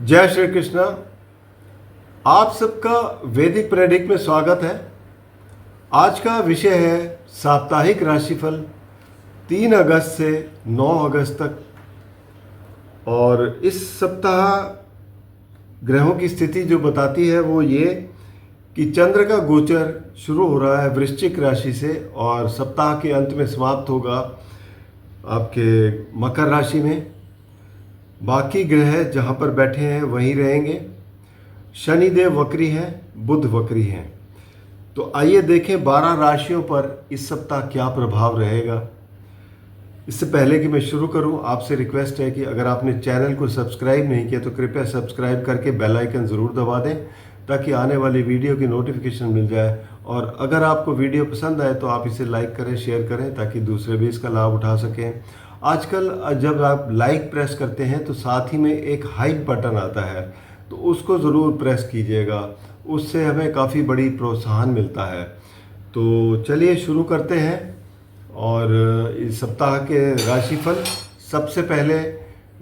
जय श्री कृष्णा। आप सबका वैदिक प्रेडिक्ट में स्वागत है। आज का विषय है साप्ताहिक राशिफल 3 अगस्त से 9 अगस्त तक। और इस सप्ताह ग्रहों की स्थिति जो बताती है वो ये कि चंद्र का गोचर शुरू हो रहा है वृश्चिक राशि से और सप्ताह के अंत में समाप्त होगा आपके मकर राशि में। बाकी ग्रह जहाँ पर बैठे हैं वहीं रहेंगे। शनिदेव वक्री हैं, बुध वक्री हैं। तो आइए देखें 12 राशियों पर इस सप्ताह क्या प्रभाव रहेगा। इससे पहले कि मैं शुरू करूं, आपसे रिक्वेस्ट है कि अगर आपने चैनल को सब्सक्राइब नहीं किया तो कृपया सब्सक्राइब करके बेल आइकन ज़रूर दबा दें ताकि आने वाली वीडियो की नोटिफिकेशन मिल जाए। और अगर आपको वीडियो पसंद आए तो आप इसे लाइक करें, शेयर करें ताकि दूसरे भी इसका लाभ उठा सकें। आजकल जब आप लाइक प्रेस करते हैं तो साथ ही में एक हाइप बटन आता है, तो उसको ज़रूर प्रेस कीजिएगा, उससे हमें काफ़ी बड़ी प्रोत्साहन मिलता है। तो चलिए शुरू करते हैं। और इस सप्ताह के राशिफल सबसे पहले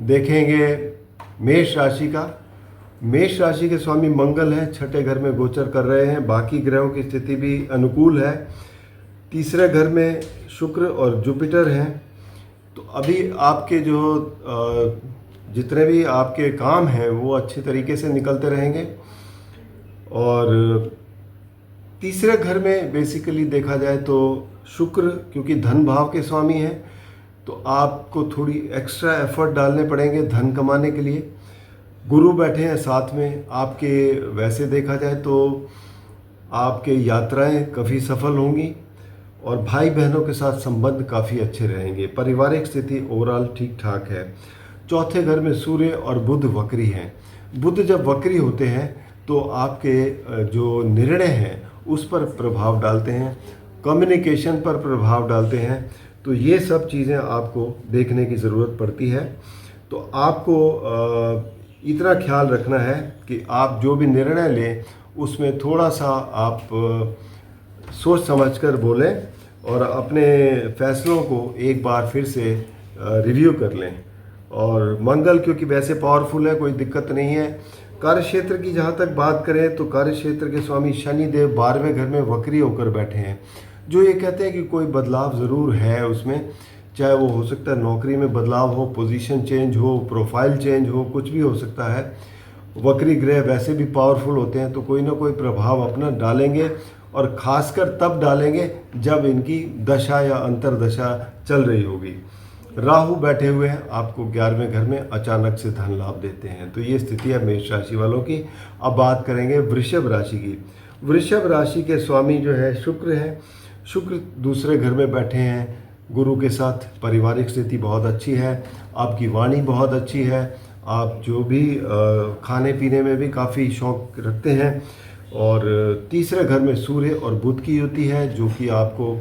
देखेंगे मेष राशि का। मेष राशि के स्वामी मंगल हैं, छठे घर में गोचर कर रहे हैं। बाकी ग्रहों की स्थिति भी अनुकूल है। तीसरे घर में शुक्र और जुपिटर हैं। तो अभी आपके जो जितने भी आपके काम हैं वो अच्छे तरीके से निकलते रहेंगे। और तीसरे घर में बेसिकली देखा जाए तो शुक्र, क्योंकि धन भाव के स्वामी हैं, तो आपको थोड़ी एक्स्ट्रा एफर्ट डालने पड़ेंगे धन कमाने के लिए। गुरु बैठे हैं साथ में आपके। वैसे देखा जाए तो आपके यात्राएं काफ़ी सफल होंगी और भाई बहनों के साथ संबंध काफ़ी अच्छे रहेंगे। पारिवारिक स्थिति ओवरऑल ठीक ठाक है। चौथे घर में सूर्य और बुध वक्री हैं। बुध जब वक्री होते हैं तो आपके जो निर्णय हैं उस पर प्रभाव डालते हैं, कम्युनिकेशन पर प्रभाव डालते हैं। तो ये सब चीज़ें आपको देखने की ज़रूरत पड़ती है। तो आपको इतना ख्याल रखना है कि आप जो भी निर्णय लें उसमें थोड़ा सा आप सोच समझकर बोलें और अपने फैसलों को एक बार फिर से रिव्यू कर लें। और मंगल क्योंकि वैसे पावरफुल है, कोई दिक्कत नहीं है। कार्य क्षेत्र की जहाँ तक बात करें तो कार्य क्षेत्र के स्वामी शनिदेव 12वें घर में वक्री होकर बैठे हैं, जो ये कहते हैं कि कोई बदलाव ज़रूर है उसमें। चाहे वो हो सकता है नौकरी में बदलाव हो, पोजीशन चेंज हो, प्रोफाइल चेंज हो, कुछ भी हो सकता है। वक्री ग्रह वैसे भी पावरफुल होते हैं तो कोई ना कोई प्रभाव अपना डालेंगे, और ख़ासकर तब डालेंगे जब इनकी दशा या अंतरदशा चल रही होगी। राहु बैठे हुए हैं आपको 11वें घर में, अचानक से धन लाभ देते हैं। तो ये स्थिति है मेष राशि वालों की। अब बात करेंगे वृषभ राशि की। वृषभ राशि के स्वामी जो है शुक्र है। शुक्र दूसरे घर में बैठे हैं गुरु के साथ। पारिवारिक स्थिति बहुत अच्छी है, आपकी वाणी बहुत अच्छी है, आप जो भी खाने पीने में भी काफ़ी शौक रखते हैं। और तीसरे घर में सूर्य और बुध की युति है जो कि आपको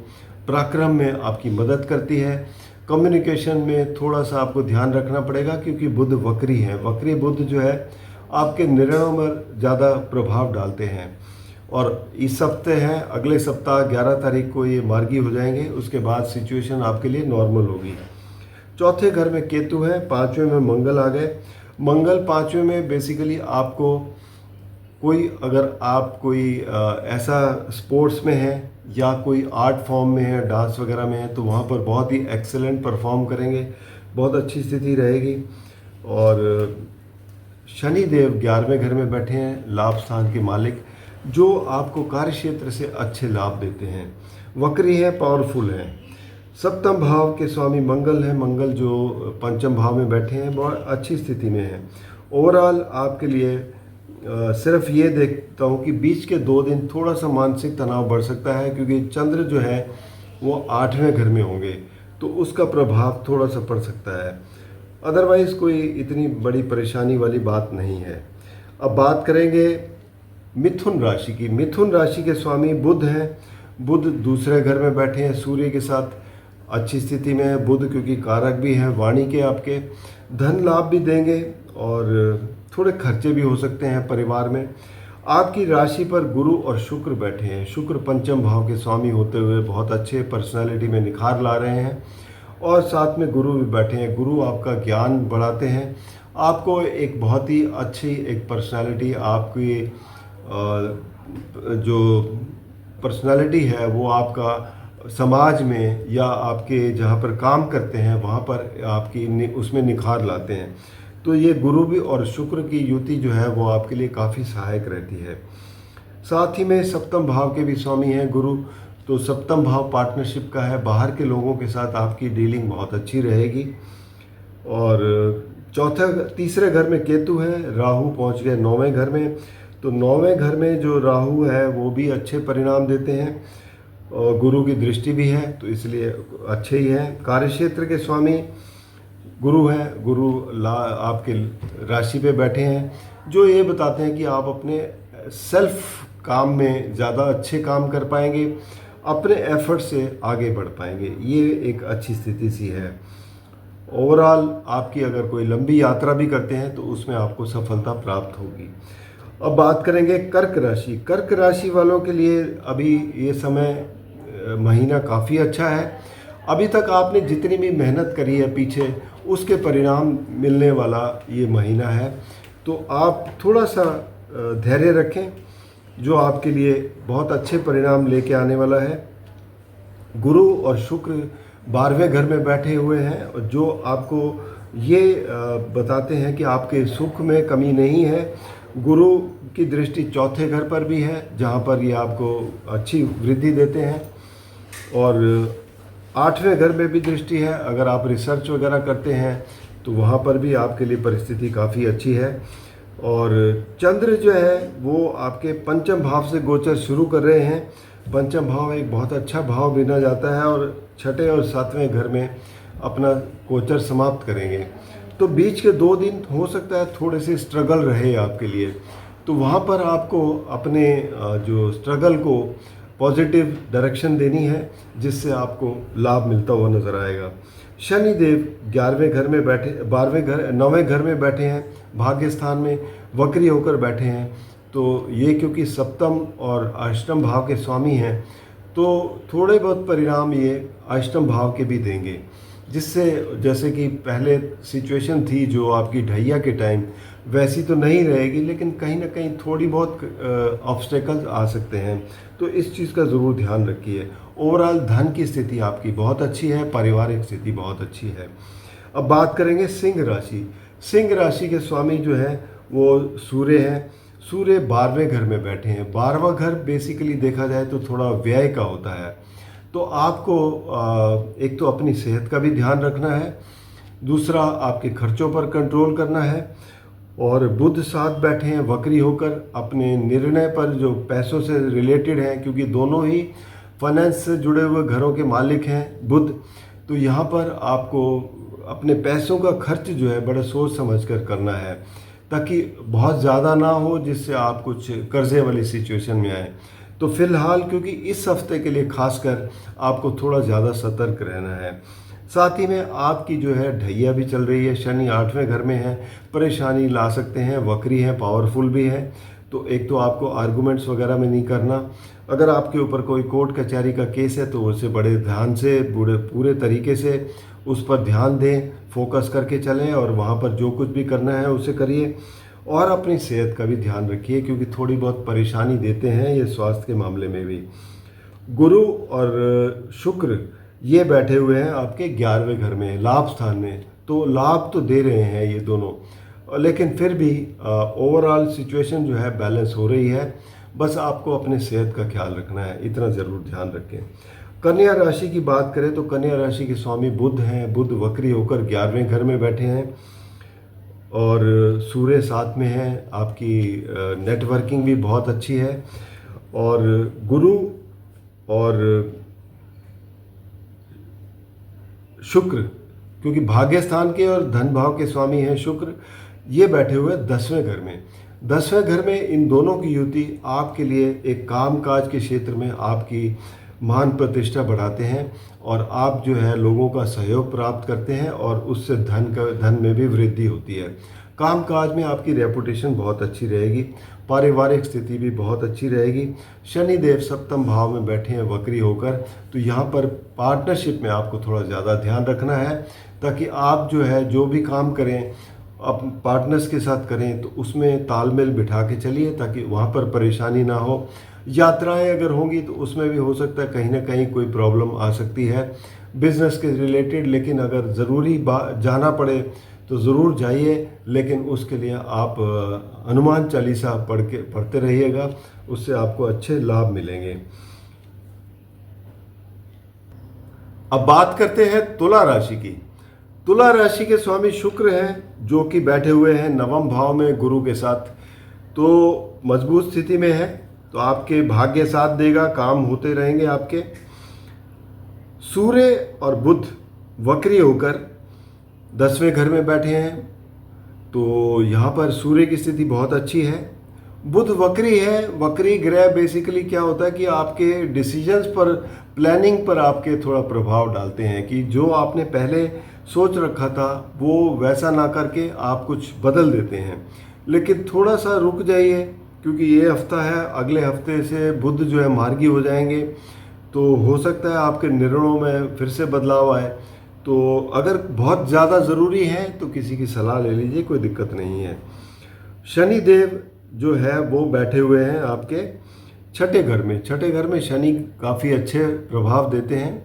पराक्रम में आपकी मदद करती है। कम्युनिकेशन में थोड़ा सा आपको ध्यान रखना पड़ेगा क्योंकि बुध वक्री है। वक्री बुध जो है आपके निर्णयों में ज़्यादा प्रभाव डालते हैं। और इस हफ्ते हैं, अगले सप्ताह 11 तारीख को ये मार्गी हो जाएंगे। उसके बाद सिचुएशन आपके लिए नॉर्मल होगी। चौथे घर में केतु है, 5वें में मंगल आ गए। मंगल 5वें में बेसिकली आपको अगर आप कोई ऐसा स्पोर्ट्स में है या कोई आर्ट फॉर्म में है, डांस वगैरह में है, तो वहाँ पर बहुत ही एक्सेलेंट परफॉर्म करेंगे, बहुत अच्छी स्थिति रहेगी। और शनिदेव 11वें घर में बैठे हैं, लाभ स्थान के मालिक, जो आपको कार्य क्षेत्र से अच्छे लाभ देते हैं। वक्री है, पावरफुल है। सप्तम भाव के स्वामी मंगल हैं। मंगल जो पंचम भाव में बैठे हैं बहुत अच्छी स्थिति में है। ओवरऑल आपके लिए सिर्फ ये देखता हूँ कि बीच के 2 दिन थोड़ा सा मानसिक तनाव बढ़ सकता है क्योंकि चंद्र जो है वो 8वें घर में होंगे, तो उसका प्रभाव थोड़ा सा पड़ सकता है। अदरवाइज़ कोई इतनी बड़ी परेशानी वाली बात नहीं है। अब बात करेंगे मिथुन राशि की। मिथुन राशि के स्वामी बुध हैं। बुध दूसरे घर में बैठे हैं सूर्य के साथ, अच्छी स्थिति में है बुध क्योंकि कारक भी है वाणी के आपके। धन लाभ भी देंगे और थोड़े खर्चे भी हो सकते हैं परिवार में। आपकी राशि पर गुरु और शुक्र बैठे हैं। शुक्र पंचम भाव के स्वामी होते हुए बहुत अच्छे पर्सनालिटी में निखार ला रहे हैं। और साथ में गुरु भी बैठे हैं। गुरु आपका ज्ञान बढ़ाते हैं आपको एक बहुत ही अच्छी एक पर्सनालिटी, आपकी जो पर्सनालिटी है वो आपका समाज में या आपके जहाँ पर काम करते हैं वहाँ पर आपकी उसमें निखार लाते हैं। तो ये गुरु भी और शुक्र की युति जो है वो आपके लिए काफ़ी सहायक रहती है। साथ ही में सप्तम भाव के भी स्वामी हैं गुरु, तो सप्तम भाव पार्टनरशिप का है। बाहर के लोगों के साथ आपकी डीलिंग बहुत अच्छी रहेगी। और तीसरे घर में केतु है, राहु पहुंच गए 9वें घर में। तो 9वें घर में जो राहु है वो भी अच्छे परिणाम देते हैं और गुरु की दृष्टि भी है, तो इसलिए अच्छे ही है। कार्यक्षेत्र के स्वामी गुरु हैं, गुरु आपके राशि पे बैठे हैं, जो ये बताते हैं कि आप अपने सेल्फ काम में ज़्यादा अच्छे काम कर पाएंगे, अपने एफर्ट से आगे बढ़ पाएंगे। ये एक अच्छी स्थिति सी है। ओवरऑल आपकी अगर कोई लंबी यात्रा भी करते हैं तो उसमें आपको सफलता प्राप्त होगी। अब बात करेंगे कर्क राशि। कर्क राशि वालों के लिए अभी ये समय महीना काफ़ी अच्छा है। अभी तक आपने जितनी भी मेहनत करी है पीछे, उसके परिणाम मिलने वाला ये महीना है। तो आप थोड़ा सा धैर्य रखें, जो आपके लिए बहुत अच्छे परिणाम लेके आने वाला है। गुरु और शुक्र 12वें घर में बैठे हुए हैं, और जो आपको ये बताते हैं कि आपके सुख में कमी नहीं है। गुरु की दृष्टि चौथे घर पर भी है, जहाँ पर ये आपको अच्छी वृद्धि देते हैं, और 8वें घर में भी दृष्टि है। अगर आप रिसर्च वगैरह करते हैं तो वहाँ पर भी आपके लिए परिस्थिति काफ़ी अच्छी है। और चंद्र जो है वो आपके पंचम भाव से गोचर शुरू कर रहे हैं। पंचम भाव एक बहुत अच्छा भाव गिना जाता है, और छठे और 7वें घर में अपना गोचर समाप्त करेंगे। तो बीच के 2 दिन हो सकता है थोड़े से स्ट्रगल रहे आपके लिए, तो वहाँ पर आपको अपने जो स्ट्रगल को पॉजिटिव डायरेक्शन देनी है, जिससे आपको लाभ मिलता हुआ नज़र आएगा। शनिदेव 11वें घर में बैठे, 9वें घर में बैठे हैं, भाग्य स्थान में वक्री होकर बैठे हैं। तो ये क्योंकि सप्तम और अष्टम भाव के स्वामी हैं, तो थोड़े बहुत परिणाम ये अष्टम भाव के भी देंगे, जिससे जैसे कि पहले सिचुएशन थी जो आपकी ढैया के टाइम, वैसी तो नहीं रहेगी, लेकिन कहीं ना कहीं थोड़ी बहुत ऑब्स्टेकल्स आ सकते हैं। तो इस चीज़ का ज़रूर ध्यान रखिए। ओवरऑल धन की स्थिति आपकी बहुत अच्छी है, पारिवारिक स्थिति बहुत अच्छी है। अब बात करेंगे सिंह राशि। सिंह राशि के स्वामी जो है वो सूर्य हैं। सूर्य 12वें घर में बैठे हैं। 12वां घर बेसिकली देखा जाए तो थोड़ा व्यय का होता है, तो आपको एक तो अपनी सेहत का भी ध्यान रखना है, दूसरा आपके खर्चों पर कंट्रोल करना है। और बुध साथ बैठे हैं वक्री होकर, अपने निर्णय पर जो पैसों से रिलेटेड हैं, क्योंकि दोनों ही फाइनेंस से जुड़े हुए घरों के मालिक हैं बुध, तो यहाँ पर आपको अपने पैसों का खर्च जो है बड़ा सोच समझ कर करना है, ताकि बहुत ज़्यादा ना हो जिससे आप कुछ कर्जे वाली सिचुएशन में आए। तो फिलहाल क्योंकि इस हफ्ते के लिए खासकर आपको थोड़ा ज़्यादा सतर्क रहना है। साथ ही में आपकी जो है ढैया भी चल रही है, शनि 8वें घर में है, परेशानी ला सकते हैं, वक्री है, पावरफुल भी है। तो एक तो आपको आर्गूमेंट्स वगैरह में नहीं करना। अगर आपके ऊपर कोई कोर्ट कचहरी का केस है तो उसे बड़े ध्यान से, पूरे तरीके से उस पर ध्यान दें, फोकस करके चलें, और वहाँ पर जो कुछ भी करना है उसे करिए। और अपनी सेहत का भी ध्यान रखिए, क्योंकि थोड़ी बहुत परेशानी देते हैं ये स्वास्थ्य के मामले में भी। गुरु और शुक्र ये बैठे हुए हैं आपके 11वें घर में, लाभ स्थान में। तो लाभ तो दे रहे हैं ये दोनों, लेकिन फिर भी ओवरऑल सिचुएशन जो है बैलेंस हो रही है। बस आपको अपने सेहत का ख्याल रखना है, इतना ज़रूर ध्यान रखें। कन्या राशि की बात करें तो कन्या राशि के स्वामी बुध हैं। बुध वक्री होकर 11वें घर में बैठे हैं, और सूर्य साथ में है। आपकी नेटवर्किंग भी बहुत अच्छी है। और गुरु और शुक्र, क्योंकि भाग्य स्थान के और धन भाव के स्वामी हैं शुक्र, ये बैठे हुए 10वें घर में। 10वें घर में इन दोनों की युति आपके लिए एक कामकाज के क्षेत्र में आपकी मान प्रतिष्ठा बढ़ाते हैं, और आप जो है लोगों का सहयोग प्राप्त करते हैं, और उससे धन में भी वृद्धि होती है। कामकाज में आपकी रेपुटेशन बहुत अच्छी रहेगी, पारिवारिक स्थिति भी बहुत अच्छी रहेगी। शनिदेव सप्तम भाव में बैठे हैं वक्री होकर, तो यहाँ पर पार्टनरशिप में आपको थोड़ा ज़्यादा ध्यान रखना है, ताकि आप जो है जो भी काम करें आप पार्टनर्स के साथ करें तो उसमें तालमेल बिठा के चलिए ताकि वहाँ पर परेशानी ना हो। यात्राएं अगर होंगी तो उसमें भी हो सकता है कहीं ना कहीं कोई प्रॉब्लम आ सकती है बिजनेस के रिलेटेड, लेकिन अगर ज़रूरी जाना पड़े तो ज़रूर जाइए, लेकिन उसके लिए आप हनुमान चालीसा पढ़ते रहिएगा, उससे आपको अच्छे लाभ मिलेंगे। अब बात करते हैं तुला राशि की। तुला राशि के स्वामी शुक्र हैं जो कि बैठे हुए हैं नवम भाव में गुरु के साथ, तो मजबूत स्थिति में है, तो आपके भाग्य साथ देगा, काम होते रहेंगे आपके। सूर्य और बुध वक्री होकर 10वें घर में बैठे हैं, तो यहाँ पर सूर्य की स्थिति बहुत अच्छी है। बुध वक्री है, वक्री ग्रह बेसिकली क्या होता है कि आपके डिसीजंस पर, प्लानिंग पर आपके थोड़ा प्रभाव डालते हैं कि जो आपने पहले सोच रखा था वो वैसा ना करके आप कुछ बदल देते हैं। लेकिन थोड़ा सा रुक जाइए क्योंकि ये हफ्ता है, अगले हफ्ते से बुध जो है मार्गी हो जाएंगे, तो हो सकता है आपके निर्णयों में फिर से बदलाव आए। तो अगर बहुत ज़्यादा ज़रूरी है तो किसी की सलाह ले लीजिए, कोई दिक्कत नहीं है। शनि देव जो है वो बैठे हुए हैं आपके छठे घर में। छठे घर में शनि काफ़ी अच्छे प्रभाव देते हैं,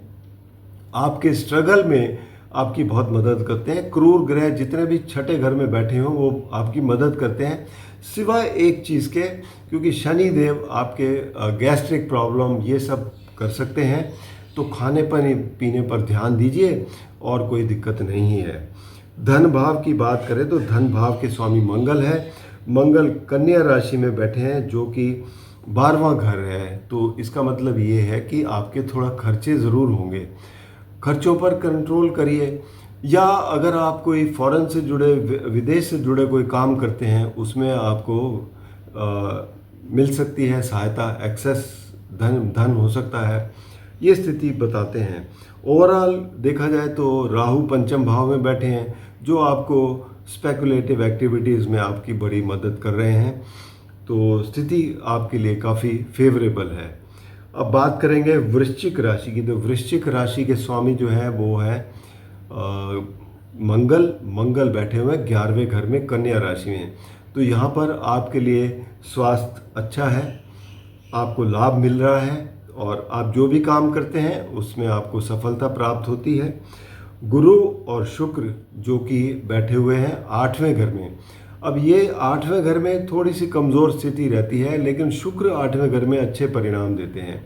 आपके स्ट्रगल में आपकी बहुत मदद करते हैं। क्रूर ग्रह जितने भी छठे घर में बैठे हों वो आपकी मदद करते हैं, सिवाय एक चीज़ के, क्योंकि शनि देव आपके गैस्ट्रिक प्रॉब्लम ये सब कर सकते हैं, तो खाने पर पीने पर ध्यान दीजिए और कोई दिक्कत नहीं है। धन भाव की बात करें तो धन भाव के स्वामी मंगल है। मंगल कन्या राशि में बैठे हैं जो कि 12वां घर है, तो इसका मतलब ये है कि आपके थोड़ा खर्चे ज़रूर होंगे, खर्चों पर कंट्रोल करिए। या अगर आप कोई फॉरेन से जुड़े, विदेश से जुड़े कोई काम करते हैं, उसमें आपको मिल सकती है सहायता, एक्सेस धन हो सकता है, ये स्थिति बताते हैं। ओवरऑल देखा जाए तो राहु पंचम भाव में बैठे हैं जो आपको स्पेकुलेटिव एक्टिविटीज़ में आपकी बड़ी मदद कर रहे हैं, तो स्थिति आपके लिए काफ़ी फेवरेबल है। अब बात करेंगे वृश्चिक राशि की। तो वृश्चिक राशि के स्वामी जो है वो है मंगल बैठे हुए हैं 11वें घर में कन्या राशि में। तो यहाँ पर आपके लिए स्वास्थ्य अच्छा है, आपको लाभ मिल रहा है और आप जो भी काम करते हैं उसमें आपको सफलता प्राप्त होती है। गुरु और शुक्र जो कि बैठे हुए हैं 8वें घर में। अब ये 8वें घर में थोड़ी सी कमज़ोर स्थिति रहती है, लेकिन शुक्र 8वें घर में अच्छे परिणाम देते हैं।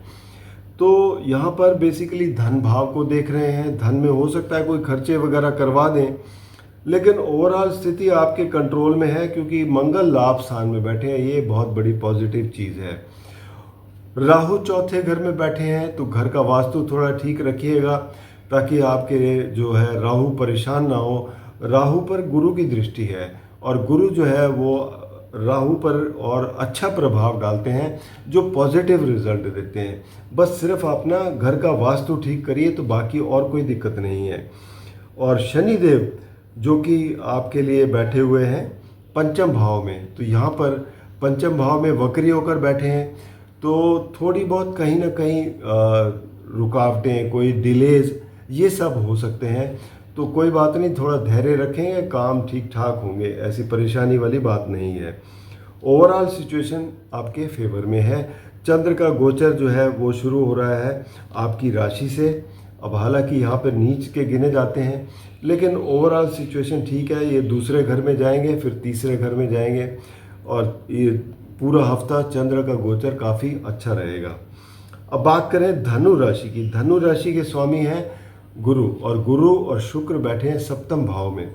तो यहाँ पर बेसिकली धन भाव को देख रहे हैं, धन में हो सकता है कोई खर्चे वगैरह करवा दें, लेकिन ओवरऑल स्थिति आपके कंट्रोल में है क्योंकि मंगल लाभ स्थान में बैठे हैं, ये बहुत बड़ी पॉजिटिव चीज़ है। राहु चौथे घर में बैठे हैं, तो घर का वास्तु थोड़ा ठीक रखिएगा ताकि आपके जो है राहु परेशान ना हो। राहु पर गुरु की दृष्टि है और गुरु जो है वो राहु पर और अच्छा प्रभाव डालते हैं जो पॉजिटिव रिजल्ट देते हैं। बस सिर्फ अपना घर का वास्तु ठीक करिए तो बाकी और कोई दिक्कत नहीं है। और शनि देव जो कि आपके लिए बैठे हुए हैं पंचम भाव में, तो यहाँ पर पंचम भाव में वक्री होकर बैठे हैं, तो थोड़ी बहुत कहीं ना कहीं रुकावटें, कोई डिलेज ये सब हो सकते हैं, तो कोई बात नहीं, थोड़ा धैर्य रखेंगे, काम ठीक ठाक होंगे, ऐसी परेशानी वाली बात नहीं है। ओवरऑल सिचुएशन आपके फेवर में है। चंद्र का गोचर जो है वो शुरू हो रहा है आपकी राशि से। अब हालांकि यहाँ पर नीच के गिने जाते हैं, लेकिन ओवरऑल सिचुएशन ठीक है। ये दूसरे घर में जाएंगे, फिर तीसरे घर में जाएंगे और ये पूरा हफ्ता चंद्र का गोचर काफ़ी अच्छा रहेगा। अब बात करें धनु राशि की। धनु राशि के स्वामी हैं गुरु, और गुरु और शुक्र बैठे हैं सप्तम भाव में।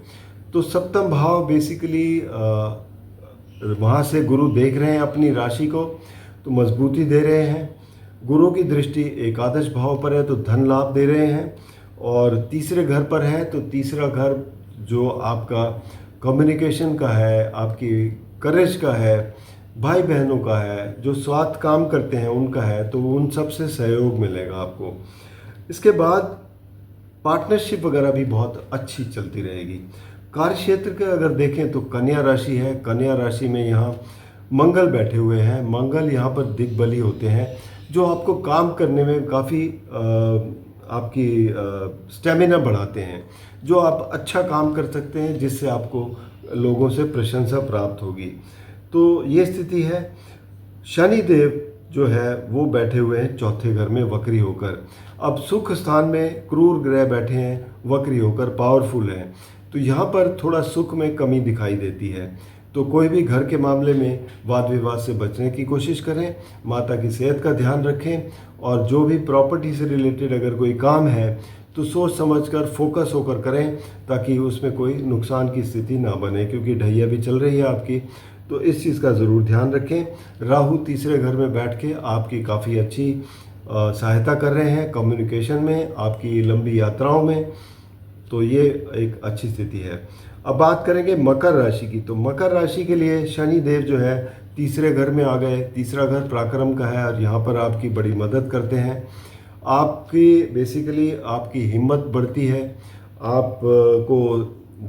तो सप्तम भाव बेसिकली वहाँ से गुरु देख रहे हैं अपनी राशि को, तो मजबूती दे रहे हैं। गुरु की दृष्टि एकादश भाव पर है तो धन लाभ दे रहे हैं, और तीसरे घर पर है तो तीसरा घर जो आपका कम्युनिकेशन का है, आपकी करेज का है, भाई बहनों का है, जो स्वार्थ काम करते हैं उनका है, तो उन सब से सहयोग मिलेगा आपको। इसके बाद पार्टनरशिप वगैरह भी बहुत अच्छी चलती रहेगी। कार्य क्षेत्र के अगर देखें तो कन्या राशि है, कन्या राशि में यहाँ मंगल बैठे हुए हैं। मंगल यहाँ पर दिग्बली होते हैं जो आपको काम करने में काफ़ी आपकी स्टेमिना बढ़ाते हैं, जो आप अच्छा काम कर सकते हैं, जिससे आपको लोगों से प्रशंसा प्राप्त होगी। तो ये स्थिति है। शनि देव जो है वो बैठे हुए हैं चौथे घर में वक्री होकर। अब सुख स्थान में क्रूर ग्रह बैठे हैं वक्री होकर, पावरफुल हैं, तो यहाँ पर थोड़ा सुख में कमी दिखाई देती है। तो कोई भी घर के मामले में वाद विवाद से बचने की कोशिश करें, माता की सेहत का ध्यान रखें, और जो भी प्रॉपर्टी से रिलेटेड अगर कोई काम है तो सोच समझकर फोकस होकर करें, ताकि उसमें कोई नुकसान की स्थिति ना बने, क्योंकि ढैया भी चल रही है आपकी। तो इस चीज़ का ज़रूर ध्यान रखें। राहु तीसरे घर में बैठ के आपकी काफ़ी अच्छी सहायता कर रहे हैं कम्युनिकेशन में, आपकी लंबी यात्राओं में, तो ये एक अच्छी स्थिति है। अब बात करेंगे मकर राशि की। तो मकर राशि के लिए शनि देव जो है तीसरे घर में आ गए। तीसरा घर पराक्रम का है और यहाँ पर आपकी बड़ी मदद करते हैं। आपकी बेसिकली आपकी हिम्मत बढ़ती है, आप को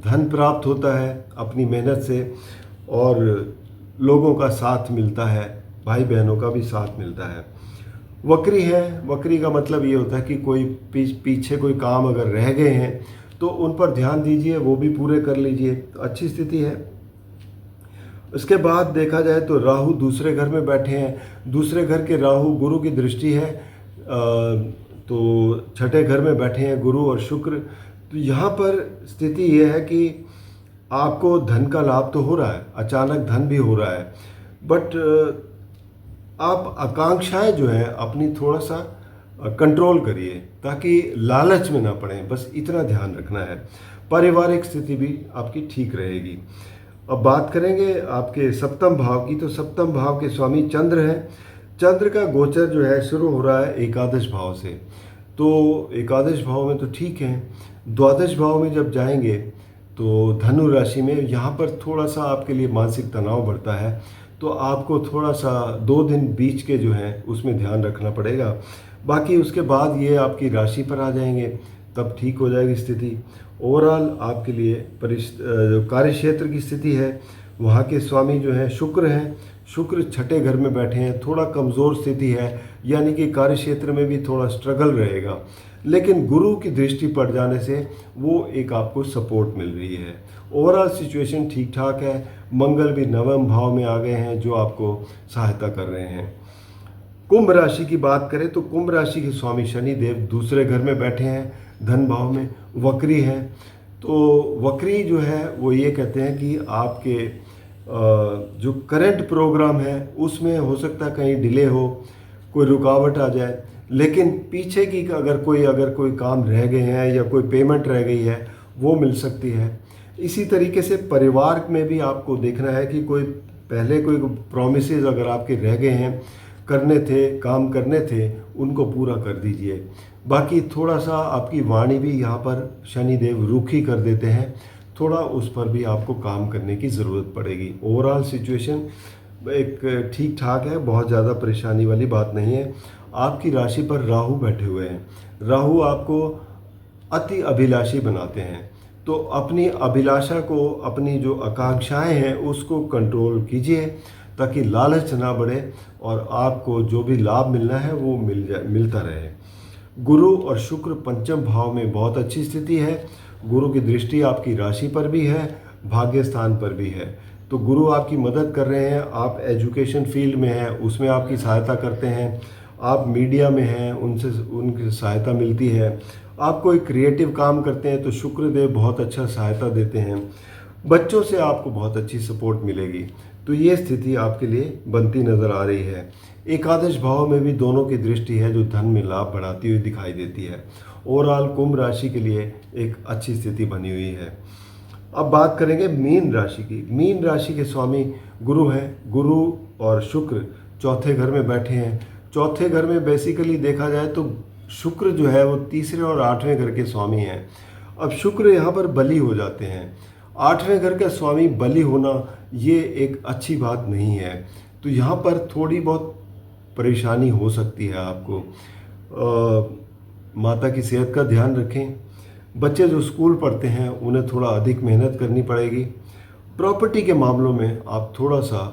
धन प्राप्त होता है अपनी मेहनत से, और लोगों का साथ मिलता है, भाई बहनों का भी साथ मिलता है। वक्री है, वक्री का मतलब ये होता है कि कोई पीछे कोई काम अगर रह गए हैं तो उन पर ध्यान दीजिए, वो भी पूरे कर लीजिए, तो अच्छी स्थिति है। उसके बाद देखा जाए तो राहु दूसरे घर में बैठे हैं। दूसरे घर के राहु गुरु की दृष्टि है, तो छठे घर में बैठे हैं गुरु और शुक्र। तो यहाँ पर स्थिति ये है कि आपको धन का लाभ तो हो रहा है, अचानक धन भी हो रहा है, बट आप आकांक्षाएं जो हैं अपनी थोड़ा सा कंट्रोल करिए, ताकि लालच में ना पड़ें, बस इतना ध्यान रखना है। पारिवारिक स्थिति भी आपकी ठीक रहेगी। अब बात करेंगे आपके सप्तम भाव की। तो सप्तम भाव के स्वामी चंद्र हैं। चंद्र का गोचर जो है शुरू हो रहा है एकादश भाव से, तो एकादश भाव में तो ठीक है। द्वादश भाव में जब जाएंगे तो धनु राशि में, यहाँ पर थोड़ा सा आपके लिए मानसिक तनाव बढ़ता है, तो आपको थोड़ा सा 2 दिन बीच के जो हैं उसमें ध्यान रखना पड़ेगा। बाकी उसके बाद ये आपकी राशि पर आ जाएंगे, तब ठीक हो जाएगी स्थिति। ओवरऑल आपके लिए जो कार्य क्षेत्र की स्थिति है, वहाँ के स्वामी जो हैं शुक्र हैं। शुक्र छठे घर में बैठे हैं, थोड़ा कमज़ोर स्थिति है, यानी कि कार्य क्षेत्र में भी थोड़ा स्ट्रगल रहेगा, लेकिन गुरु की दृष्टि पड़ जाने से वो एक आपको सपोर्ट मिल रही है। ओवरऑल सिचुएशन ठीक ठाक है। मंगल भी नवम भाव में आ गए हैं, जो आपको सहायता कर रहे हैं। कुंभ राशि की बात करें तो कुंभ राशि के स्वामी शनि देव दूसरे घर में बैठे हैं, धन भाव में, वक्री हैं। तो वक्री जो है वो ये कहते हैं कि आपके जो करंट प्रोग्राम है उसमें हो सकता है कहीं डिले हो, कोई रुकावट आ जाए, लेकिन पीछे की अगर कोई काम रह गए हैं या कोई पेमेंट रह गई है वो मिल सकती है। इसी तरीके से परिवार में भी आपको देखना है कि कोई पहले कोई प्रॉमिसेस अगर आपके रह गए हैं, काम करने थे, उनको पूरा कर दीजिए। बाकी थोड़ा सा आपकी वाणी भी यहाँ पर शनिदेव रूखी कर देते हैं, थोड़ा उस पर भी आपको काम करने की ज़रूरत पड़ेगी। ओवरऑल सिचुएशन एक ठीक ठाक है, बहुत ज़्यादा परेशानी वाली बात नहीं है। आपकी राशि पर राहु बैठे हुए हैं। राहु आपको अति अभिलाषी बनाते हैं, तो अपनी अभिलाषा को, अपनी जो आकांक्षाएं हैं उसको कंट्रोल कीजिए, ताकि लालच ना बढ़े और आपको जो भी लाभ मिलना है वो मिलता रहे। गुरु और शुक्र पंचम भाव में बहुत अच्छी स्थिति है। गुरु की दृष्टि आपकी राशि पर भी है, भाग्य स्थान पर भी है, तो गुरु आपकी मदद कर रहे हैं। आप एजुकेशन फील्ड में हैं, उसमें आपकी सहायता करते हैं। आप मीडिया में हैं, उनकी सहायता मिलती है। आप कोई क्रिएटिव काम करते हैं तो शुक्रदेव बहुत अच्छा सहायता देते हैं। बच्चों से आपको बहुत अच्छी सपोर्ट मिलेगी। तो ये स्थिति आपके लिए बनती नज़र आ रही है। एकादश भाव में भी दोनों की दृष्टि है, जो धन में लाभ बढ़ाती हुई दिखाई देती है। ओवरऑल कुंभ राशि के लिए एक अच्छी स्थिति बनी हुई है। अब बात करेंगे मीन राशि की। मीन राशि के स्वामी गुरु हैं। गुरु और शुक्र चौथे घर में बैठे हैं। चौथे घर में बेसिकली देखा जाए तो शुक्र जो है वो तीसरे और आठवें घर के स्वामी हैं। अब शुक्र यहाँ पर बली हो जाते हैं। आठवें घर का स्वामी बली होना ये एक अच्छी बात नहीं है, तो यहाँ पर थोड़ी बहुत परेशानी हो सकती है आपको। माता की सेहत का ध्यान रखें। बच्चे जो स्कूल पढ़ते हैं उन्हें थोड़ा अधिक मेहनत करनी पड़ेगी। प्रॉपर्टी के मामलों में आप थोड़ा सा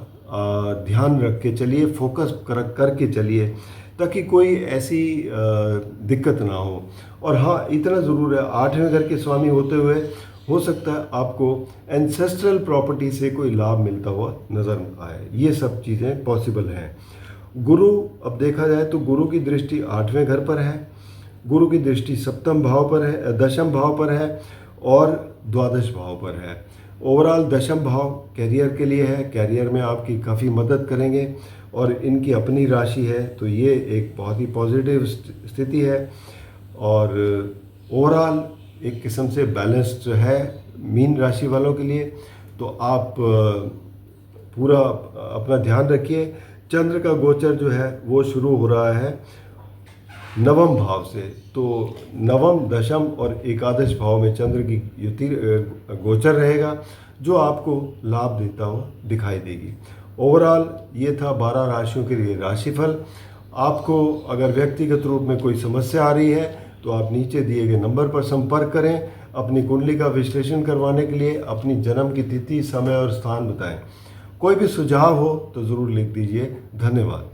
ध्यान रख के चलिए, फोकस करके चलिए, ताकि कोई ऐसी दिक्कत ना हो। और हाँ, इतना ज़रूर है, आठवें घर के स्वामी होते हुए हो सकता है आपको एंसेस्ट्रल प्रॉपर्टी से कोई लाभ मिलता हुआ नज़र आए। ये सब चीज़ें पॉसिबल हैं। गुरु, अब देखा जाए तो गुरु की दृष्टि 8वें घर पर है, गुरु की दृष्टि सप्तम भाव पर है, दशम भाव पर है और द्वादश भाव पर है। ओवरऑल दशम भाव कैरियर के लिए है, कैरियर में आपकी काफ़ी मदद करेंगे और इनकी अपनी राशि है, तो ये एक बहुत ही पॉजिटिव स्थिति है और ओवरऑल एक किस्म से बैलेंस्ड है मीन राशि वालों के लिए। तो आप पूरा अपना ध्यान रखिए। चंद्र का गोचर जो है वो शुरू हो रहा है नवम भाव से, तो नवम, दशम और एकादश भाव में चंद्र की युति गोचर रहेगा, जो आपको लाभ देता हुआ दिखाई देगी। ओवरऑल ये था 12 राशियों के लिए राशिफल। आपको अगर व्यक्तिगत रूप में कोई समस्या आ रही है तो आप नीचे दिए गए नंबर पर संपर्क करें। अपनी कुंडली का विश्लेषण करवाने के लिए अपनी जन्म की तिथि, समय और स्थान बताएं। कोई भी सुझाव हो तो ज़रूर लिख दीजिए। धन्यवाद।